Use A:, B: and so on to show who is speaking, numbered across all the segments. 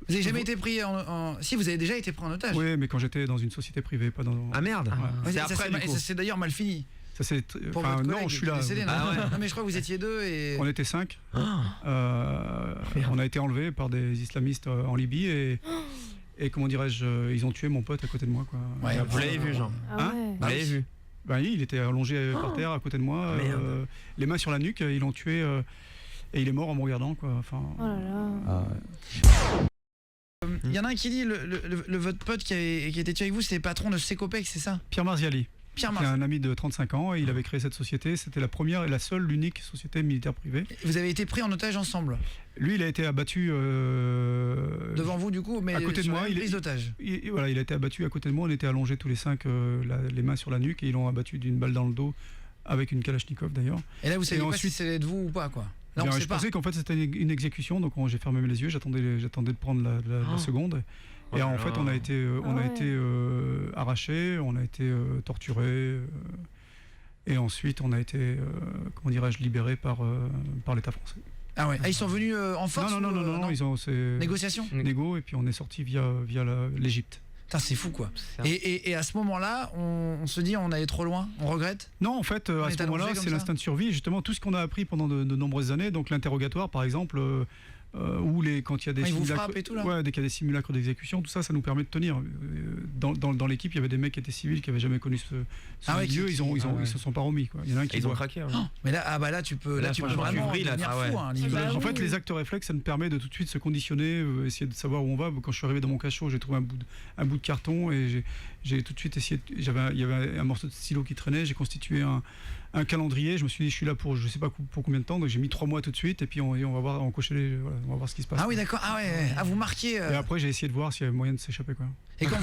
A: Vous avez jamais été pris Si, vous avez déjà été pris en otage.
B: Oui, mais quand j'étais dans une société privée, pas dans...
C: Ah merde.
A: Ouais.
C: C'est après, du coup.
A: Ça c'est d'ailleurs mal fini.
B: Ça c'est...
A: Pour
B: Enfin,
A: votre
B: non,
A: collègue
B: je suis là.
A: décédé, non,
C: Ah ouais.
A: non, mais je crois que vous étiez 2 et...
B: On était 5. On a été enlevés par des islamistes en Libye et comment dirais-je, ils ont tué mon pote à côté de moi, quoi.
A: Ouais,
C: Vous l'avez vu, Jean?
B: Hein?
C: Vous l'avez vu?
B: Ben, il était allongé par terre à côté de moi, les mains sur la nuque, ils l'ont tué et il est mort en me regardant, quoi. Enfin,
D: Oh là là.
A: Il y en a un qui dit, votre pote qui était tué avec vous, c'était le patron de Secopec, c'est ça?
B: Pierre Marziali,
A: Pierre
B: qui est
A: Marziali.
B: un ami de 35 ans, et il avait créé cette société. C'était la première et la seule, l'unique société militaire privée.
A: Vous avez été pris en otage ensemble?
B: Lui, il a été abattu...
A: Devant vous du coup, mais
B: à côté de moi,
A: prise d'otage.
B: Voilà, il a été abattu à côté de moi. On était allongés tous les 5, les mains sur la nuque, et ils l'ont abattu d'une balle dans le dos, avec une Kalachnikov d'ailleurs.
A: Et là, vous savez pas
B: ensuite,
A: si c'était de vous ou pas, quoi? Là, on
B: je
A: sait pas.
B: pensais qu'en fait c'était une exécution, donc j'ai fermé les yeux, j'attendais de prendre la seconde. Et en fait, on a été arrachés, on a été torturés, et ensuite on a été, comment dirais-je, libérés par l'État français.
A: Ah ouais. Ah, ils sont venus en force?
B: Non, ils ont
A: négociation.
B: Négo, et puis on est sorti via l'Égypte.
A: Putain, c'est fou, quoi. Et à ce moment-là, on se dit on allait trop loin, on regrette?
B: Non, en fait, à ce moment-là, c'est l'instinct de survie. Justement, tout ce qu'on a appris pendant de nombreuses années, donc l'interrogatoire, par exemple, ou quand il y a des simulacres, dès qu'il y a des simulacres d'exécution, tout ça, ça nous permet de tenir. Dans l'équipe, il y avait des mecs qui étaient civils, qui n'avaient jamais connu ce milieu, ils se sont pas remis, quoi. Il y en a un qui
C: ils ont craqué. Ouais.
A: Mais là, tu peux vraiment devenir fou. Hein,
B: en fait, les actes réflexes, ça nous permet de tout de suite se conditionner, essayer de savoir où on va. Quand je suis arrivé dans mon cachot, j'ai trouvé un bout de carton et j'ai tout de suite essayé. Il y avait un morceau de stylo qui traînait. J'ai constitué un calendrier. Je me suis dit, je suis là pour je sais pas pour combien de temps. Donc j'ai mis 3 mois tout de suite. Et puis on va voir, on va voir ce qui se passe.
A: Ah oui, d'accord. Ah ouais. Ah, vous marquiez.
B: Et après, j'ai essayé de voir s'il y avait moyen de s'échapper, quoi.
A: Et quand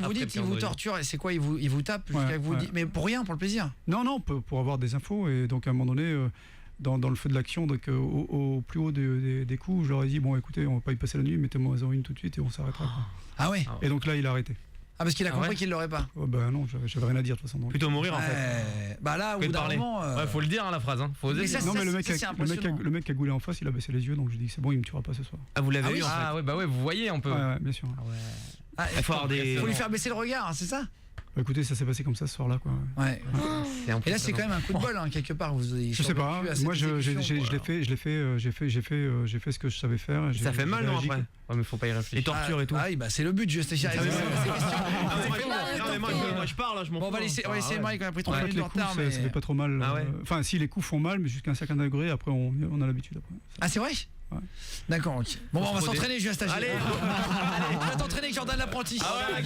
A: vous dites qu'ils vous torturent, c'est quoi? Ils vous tapent jusqu'à que vous dites, mais pour rien, pour le plaisir?
B: Non, pour avoir des infos. Et donc à un moment donné, dans le feu de l'action, donc au plus haut des coups, je leur ai dit, bon, écoutez, on va pas y passer la nuit, mettez-moi en une tout de suite et on s'arrêtera, quoi.
A: Ah ouais.
B: Et donc là, il a arrêté.
A: Ah, parce qu'il a compris qu'il l'aurait pas.
B: Bah non, j'avais rien à dire de toute façon. Donc.
C: Plutôt mourir en fait.
A: Bah là, au bout d'un moment.
C: Ouais, faut le dire, hein, la phrase. Hein. Faut oser.
B: Non, mais le mec qui a goulé en face, il a baissé les yeux, donc je dis c'est bon, il me tuera pas ce soir.
C: Ah, vous l'avez eu en fait.
E: Ah ouais, bah ouais, vous voyez, on peut.
B: Ouais, bien sûr.
C: Il faut
A: lui faire baisser le regard, c'est ça?
B: Bah, écoutez, ça s'est passé comme ça ce soir-là, quoi.
A: Ouais. Et là, c'est quand même un coup de bol, hein, quelque part.
B: Je sais pas. Moi, j'ai fait ce que je savais faire.
C: Ça fait mal, non, après? Ouais, mais faut pas y réfléchir. Les tortures et tout.
A: Ah oui, bah c'est le but, juste.
C: Moi, je parle, je m'en fous.
A: On va laisser Mike, on a pris 3 minutes de retard.
B: Ça fait pas trop mal. Enfin, si les coups font mal, mais jusqu'à un certain degré, après, on a l'habitude.
A: Ah, c'est vrai? Ouais. D'accord, ok. Bon, on va s'entraîner, Julien Stagiaire. Allez, tu vas t'entraîner avec Jordan l'apprenti.
C: Ah ouais,